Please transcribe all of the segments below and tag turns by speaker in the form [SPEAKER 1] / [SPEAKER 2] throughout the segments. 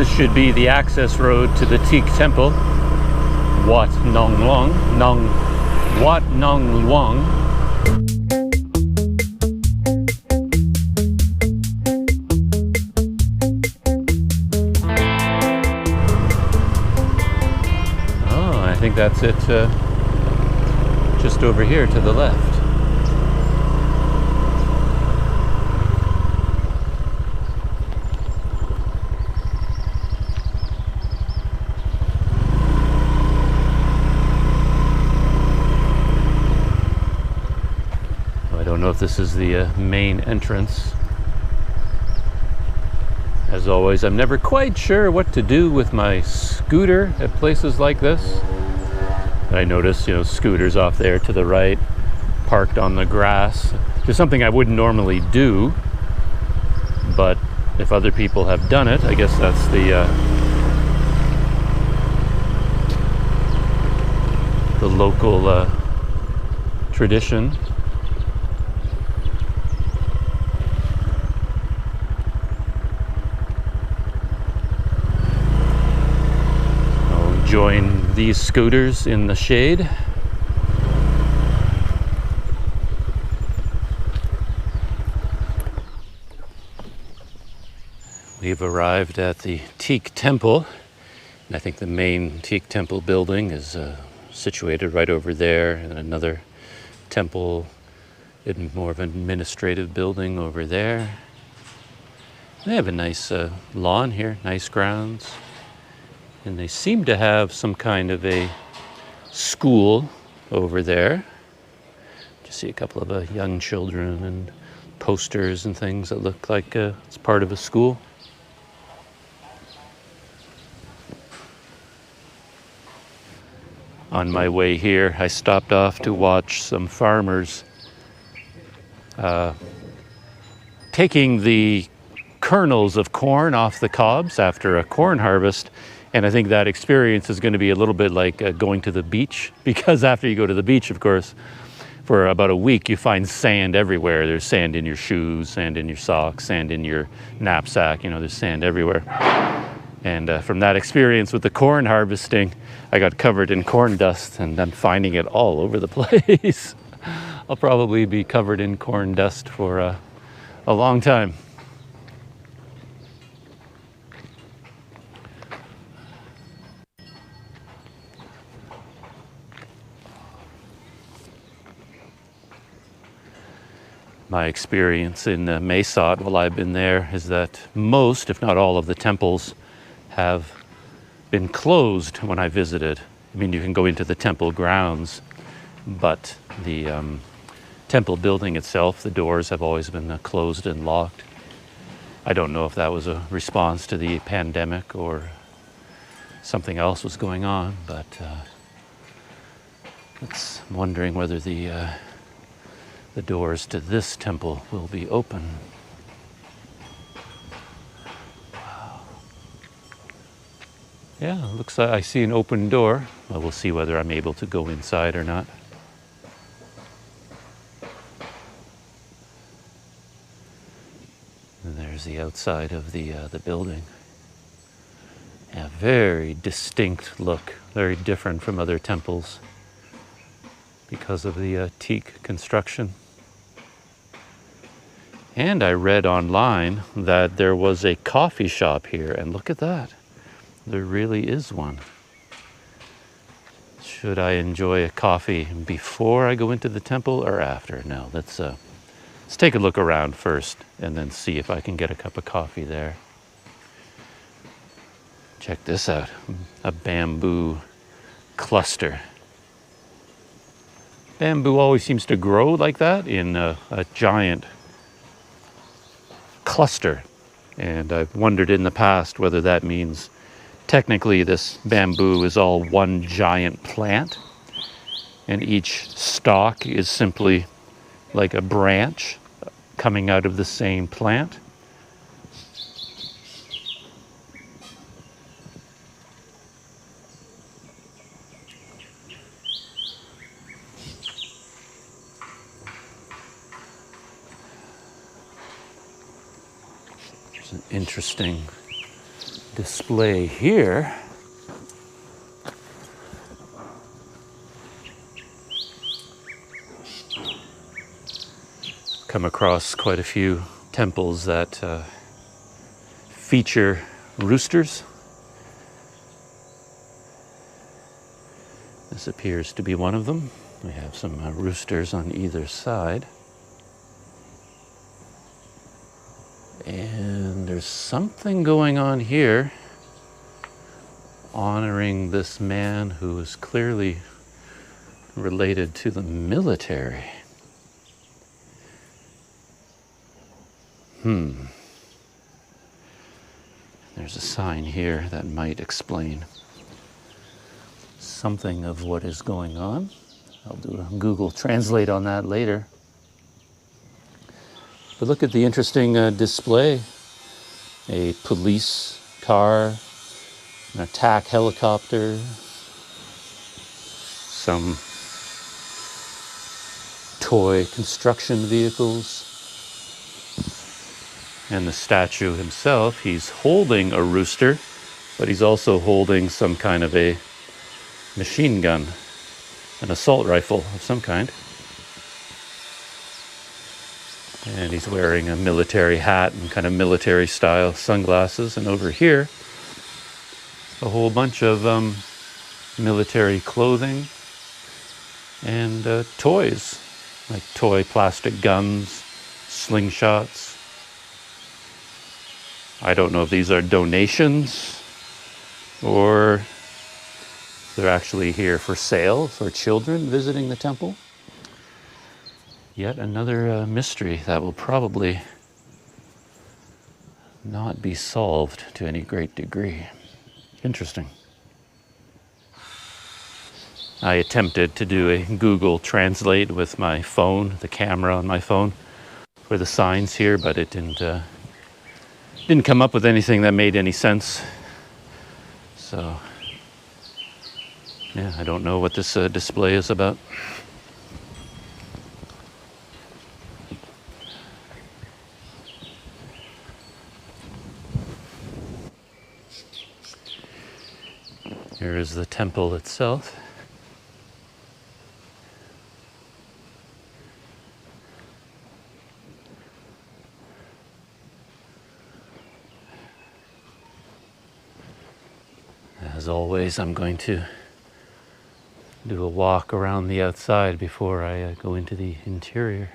[SPEAKER 1] this should be the access road to the Teak Temple, Wat Nong Luang, Wat Nong Luang. Oh, I think that's it, just over here to the left. I don't know if this is the main entrance. As always, I'm never quite sure what to do with my scooter at places like this. I notice, scooters off there to the right, parked on the grass. Just something I wouldn't normally do, but if other people have done it, I guess that's the local tradition. Join these scooters in the shade. We've arrived at the Teak Temple, and I think the main Teak Temple building is situated right over there, and another temple, more of an administrative building over there. They have a nice lawn here, nice grounds. And they seem to have some kind of a school over there. Just see a couple of young children and posters and things that look like it's part of a school. On my way here, I stopped off to watch some farmers taking the kernels of corn off the cobs after a corn harvest. And I think that experience is going to be a little bit like going to the beach, because after you go to the beach, of course, for about a week, you find sand everywhere. There's sand in your shoes, sand in your socks, sand in your knapsack. There's sand everywhere. And from that experience with the corn harvesting, I got covered in corn dust, and I'm finding it all over the place. I'll probably be covered in corn dust for a long time. My experience in Mae Sot while I've been there is that most, if not all, of the temples have been closed when I visited. I mean, you can go into the temple grounds, but the temple building itself, the doors have always been closed and locked. I don't know if that was a response to the pandemic or something else was going on, but I'm wondering whether the doors to this temple will be open. Wow. Yeah, looks like I see an open door. Well, we'll see whether I'm able to go inside or not. And there's the outside of the building. Yeah, very distinct look, very different from other temples because of the teak construction. And I read online that there was a coffee shop here, and look at that. There really is one. Should I enjoy a coffee before I go into the temple or after? No, let's take a look around first and then see if I can get a cup of coffee there. Check this out, a bamboo cluster. Bamboo always seems to grow like that in a giant cluster, and I've wondered in the past whether that means technically this bamboo is all one giant plant and each stalk is simply like a branch coming out of the same plant. There's an interesting display here, come across quite a few temples that feature roosters. This appears to be one of them. We have some roosters on either side. And there's something going on here honoring this man who is clearly related to the military. There's a sign here that might explain something of what is going on. I'll do a Google Translate on that later. But look at the interesting display. A police car, an attack helicopter, some toy construction vehicles, and the statue himself. He's holding a rooster, but he's also holding some kind of a machine gun, an assault rifle of some kind. And he's wearing a military hat and kind of military style sunglasses. And over here, a whole bunch of military clothing and toys, like toy plastic guns, slingshots. I don't know if these are donations or they're actually here for sale for children visiting the temple. Yet another mystery that will probably not be solved to any great degree. Interesting. I attempted to do a Google Translate with my phone, the camera on my phone, for the signs here, but it didn't come up with anything that made any sense. So, yeah, I don't know what this display is about. Here is the temple itself. As always, I'm going to do a walk around the outside before I go into the interior.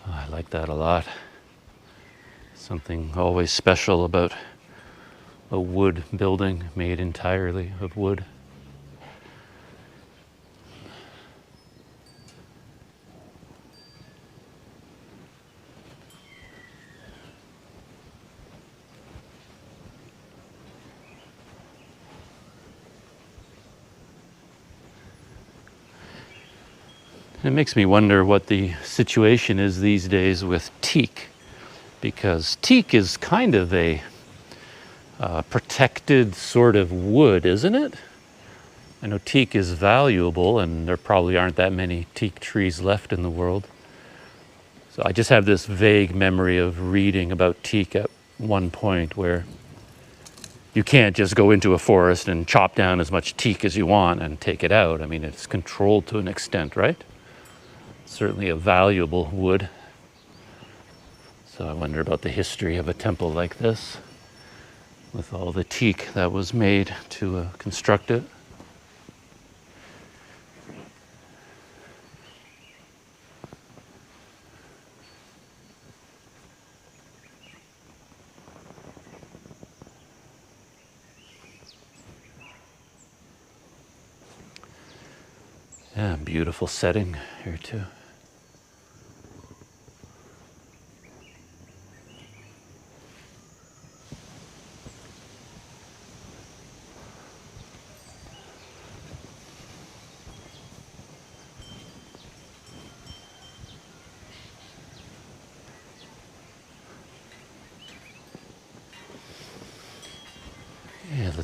[SPEAKER 1] I like that a lot. Something always special about a wood building made entirely of wood. It makes me wonder what the situation is these days with teak, because teak is kind of a protected sort of wood, isn't it? I know teak is valuable, and there probably aren't that many teak trees left in the world. So I just have this vague memory of reading about teak at one point where you can't just go into a forest and chop down as much teak as you want and take it out. I mean, it's controlled to an extent, right? Certainly a valuable wood. So I wonder about the history of a temple like this, with all the teak that was made to construct it. Yeah, beautiful setting here too.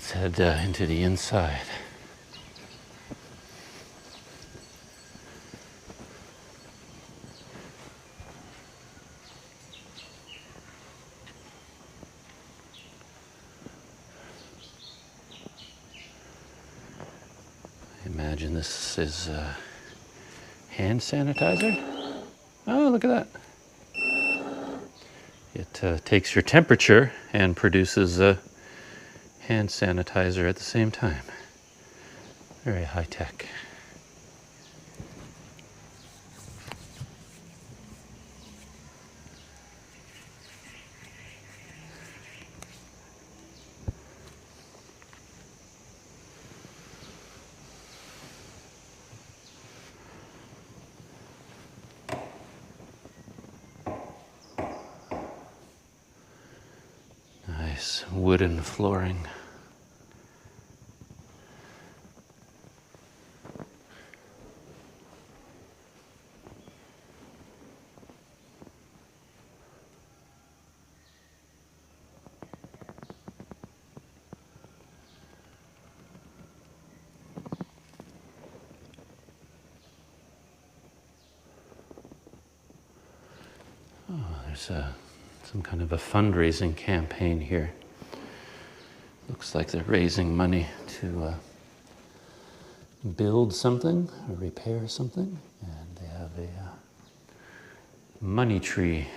[SPEAKER 1] let's head into the inside. I imagine this is hand sanitizer. Oh, look at that. It takes your temperature and produces a hand sanitizer at the same time. Very high tech. Nice wooden flooring. Oh, there's some kind of a fundraising campaign here. Looks like they're raising money to build something or repair something, and they have a money tree.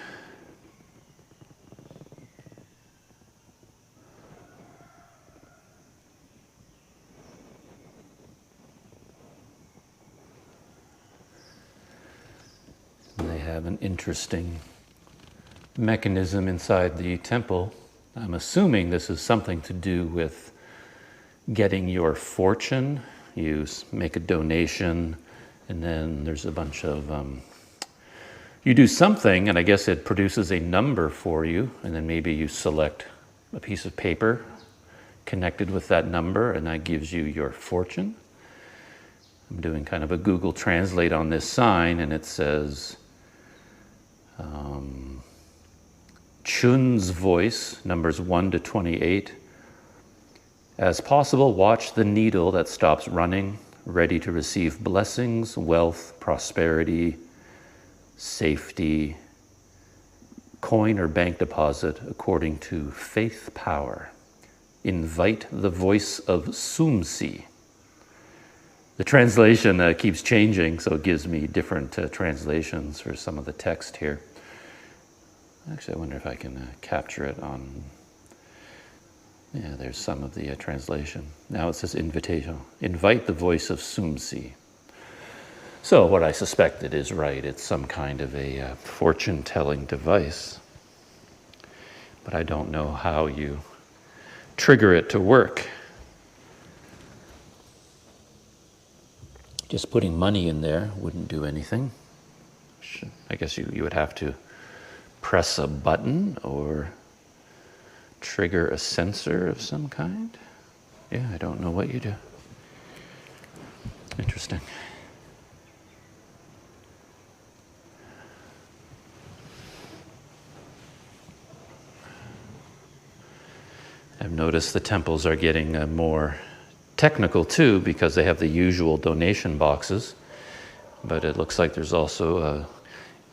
[SPEAKER 1] And they have an interesting mechanism inside the temple. I'm assuming this is something to do with getting your fortune. You make a donation, and then there's a bunch of, you do something, and I guess it produces a number for you, and then maybe you select a piece of paper connected with that number, and that gives you your fortune. I'm doing kind of a Google Translate on this sign, and it says, Chun's voice, numbers 1 to 28. As possible, watch the needle that stops running, ready to receive blessings, wealth, prosperity, safety, coin or bank deposit according to faith power. Invite the voice of Sumsi. The translation keeps changing, so it gives me different translations for some of the text here. Actually, I wonder if I can capture it on... Yeah, there's some of the translation. Now it says invitation. Invite the voice of Sumsi. So what I suspected is right. It's some kind of a fortune-telling device. But I don't know how you trigger it to work. Just putting money in there wouldn't do anything. I guess you would have to press a button or trigger a sensor of some kind. Yeah, I don't know what you do. Interesting. I've noticed the temples are getting more technical too, because they have the usual donation boxes, but it looks like there's also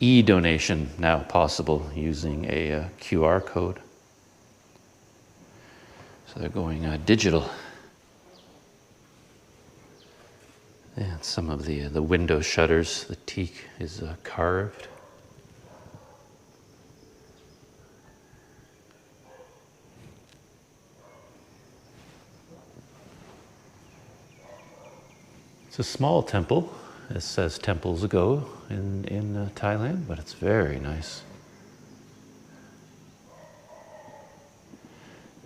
[SPEAKER 1] e-donation now possible using a QR code. So they're going digital. And some of the window shutters, the teak is carved. It's a small temple, as temples go in Thailand, but it's very nice.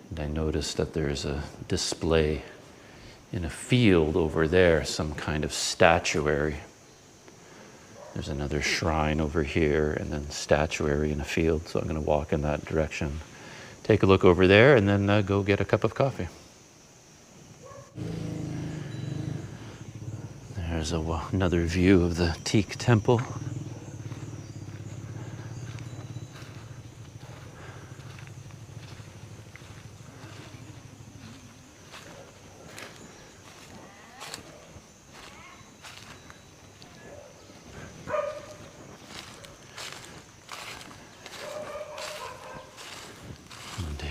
[SPEAKER 1] And I noticed that there's a display in a field over there, some kind of statuary. There's another shrine over here, and then statuary in a field, so I'm going to walk in that direction. Take a look over there, and then go get a cup of coffee. There's another view of the teak temple.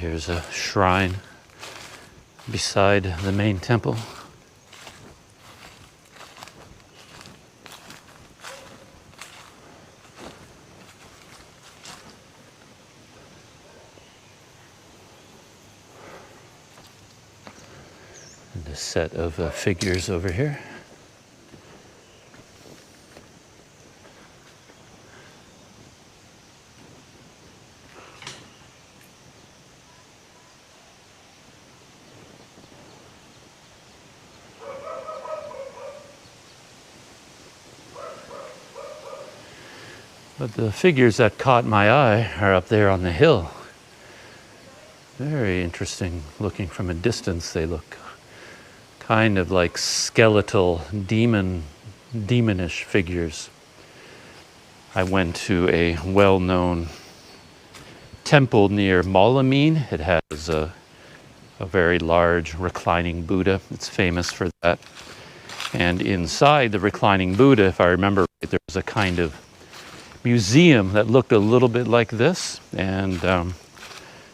[SPEAKER 1] here's a shrine beside the main temple. And a set of figures over here. But the figures that caught my eye are up there on the hill. Very interesting looking from a distance. They look kind of like skeletal, demonish figures. I went to a well-known temple near Malamine. It has a very large reclining Buddha. It's famous for that. And inside the reclining Buddha, if I remember right, there was a kind of museum that looked a little bit like this, and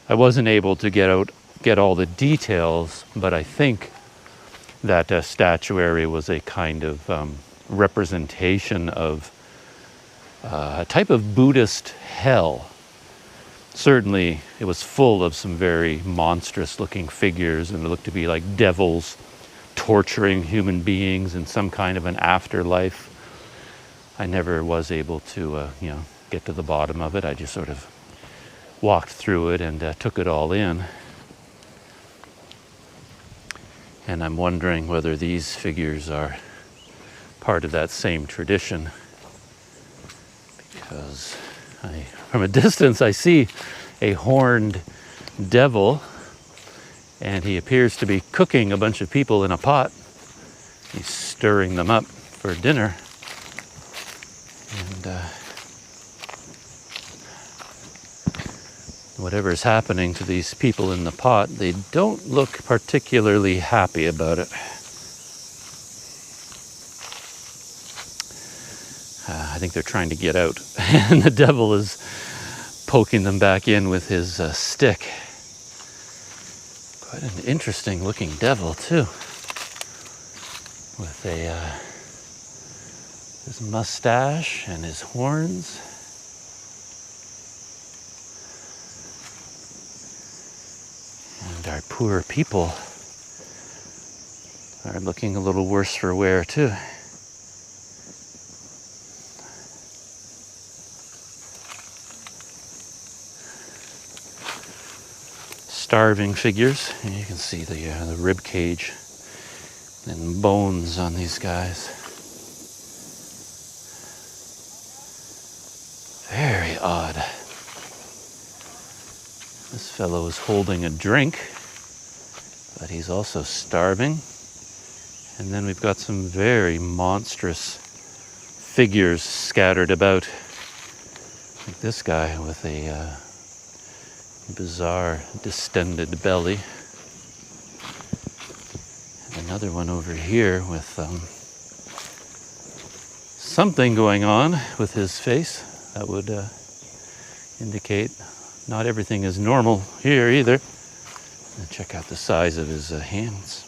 [SPEAKER 1] I wasn't able to get all the details, but I think that statuary was a kind of representation of a type of Buddhist hell. Certainly, it was full of some very monstrous looking figures, and it looked to be like devils torturing human beings in some kind of an afterlife. I never was able to, get to the bottom of it. I just sort of walked through it and took it all in. And I'm wondering whether these figures are part of that same tradition. Because from a distance, I see a horned devil, and he appears to be cooking a bunch of people in a pot. He's stirring them up for dinner. And whatever's happening to these people in the pot, they don't look particularly happy about it. I think they're trying to get out, and the devil is poking them back in with his stick. Quite an interesting looking devil too, with his mustache and his horns. And our poor people are looking a little worse for wear too. Starving figures, and you can see the rib cage and bones on these guys. Very odd. This fellow is holding a drink, but he's also starving. And then we've got some very monstrous figures scattered about. Like this guy with a bizarre distended belly. And another one over here with something going on with his face that would indicate not everything is normal here either. And check out the size of his hands.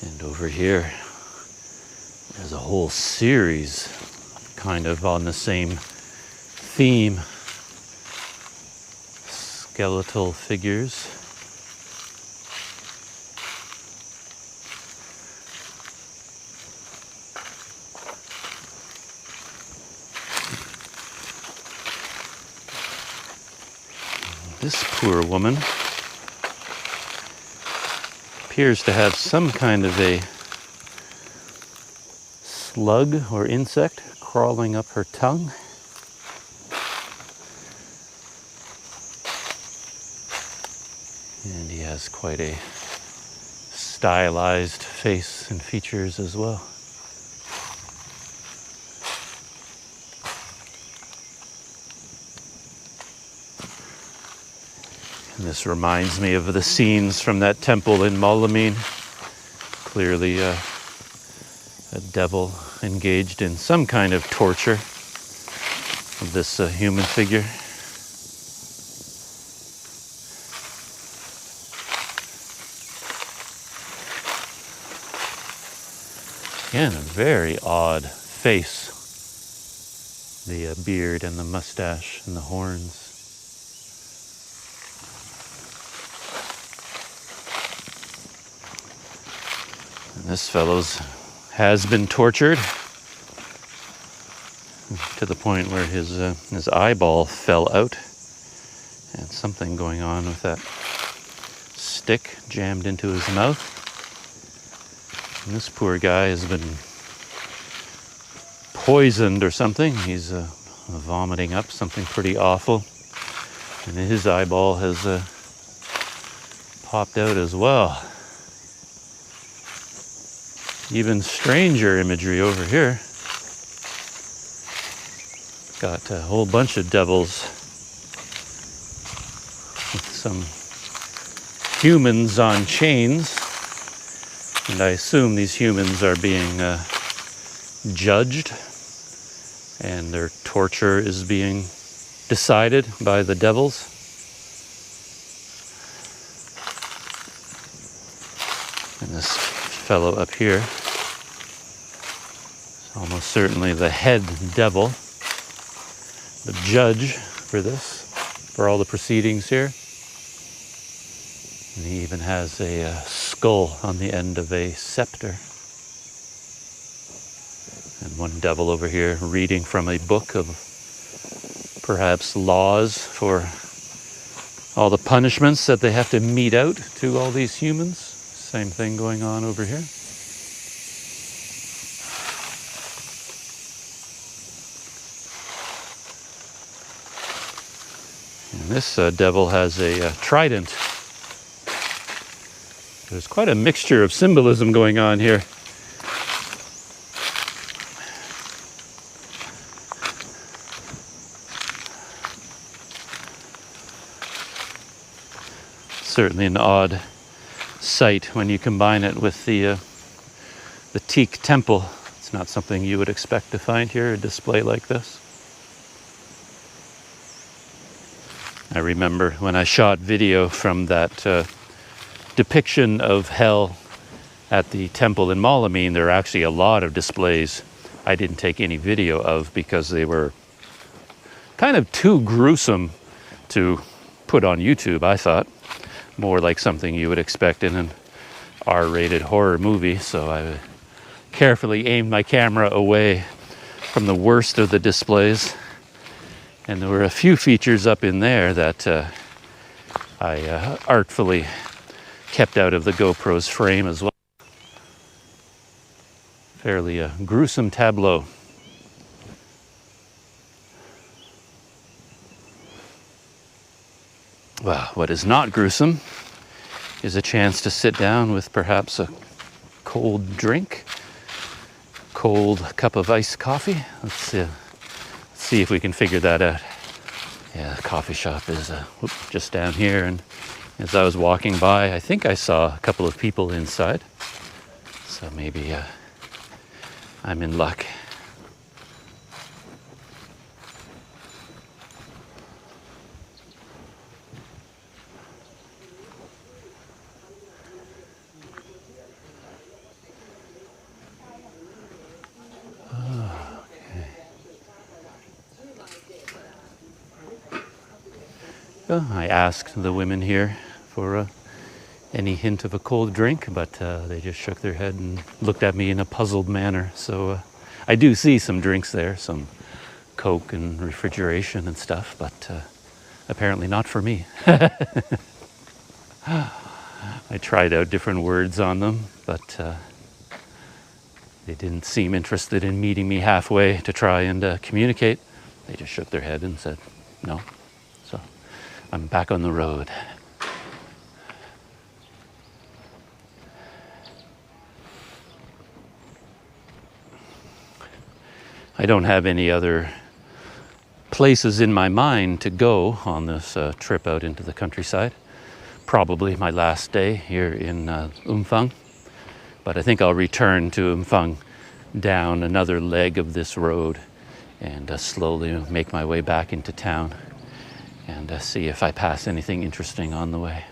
[SPEAKER 1] And over here, there's a whole series kind of on the same theme. Skeletal figures. This poor woman appears to have some kind of a slug or insect crawling up her tongue. And he has quite a stylized face and features as well. And this reminds me of the scenes from that temple in Malamine. Clearly a A devil engaged in some kind of torture of this human figure. Again, a very odd face. The beard and the mustache and the horns. And this fellow's has been tortured to the point where his eyeball fell out, and something going on with that stick jammed into his mouth. And this poor guy has been poisoned or something. He's vomiting up something pretty awful, and his eyeball has popped out as well. Even stranger imagery over here. Got a whole bunch of devils with some humans on chains, and I assume these humans are being judged, and their torture is being decided by the devils. And this fellow up here is almost certainly the head devil, the judge for this, for all the proceedings here. And he even has a skull on the end of a scepter. And one devil over here reading from a book of perhaps laws for all the punishments that they have to mete out to all these humans. Same thing going on over here. And this devil has a trident. There's quite a mixture of symbolism going on here. Certainly an odd sight when you combine it with the teak temple. It's not something you would expect to find here, a display like this. I remember when I shot video from that depiction of hell at the temple in Malamine, there are actually a lot of displays I didn't take any video of because they were kind of too gruesome to put on YouTube, I thought. More like something you would expect in an R-rated horror movie, so I carefully aimed my camera away from the worst of the displays. And there were a few features up in there that I artfully kept out of the GoPro's frame as well. Fairly gruesome tableau. Well, what is not gruesome is a chance to sit down with perhaps a cold drink, cold cup of iced coffee. Let's see if we can figure that out. Yeah, the coffee shop is just down here, and as I was walking by, I think I saw a couple of people inside. So maybe I'm in luck. I asked the women here for any hint of a cold drink, but they just shook their head and looked at me in a puzzled manner. So I do see some drinks there, some Coke and refrigeration and stuff, but apparently not for me. I tried out different words on them, but they didn't seem interested in meeting me halfway to try and communicate. They just shook their head and said no. So I'm back on the road. I don't have any other places in my mind to go on this trip out into the countryside. Probably my last day here in Umphang, but I think I'll return to Umphang down another leg of this road and slowly make my way back into town and see if I pass anything interesting on the way.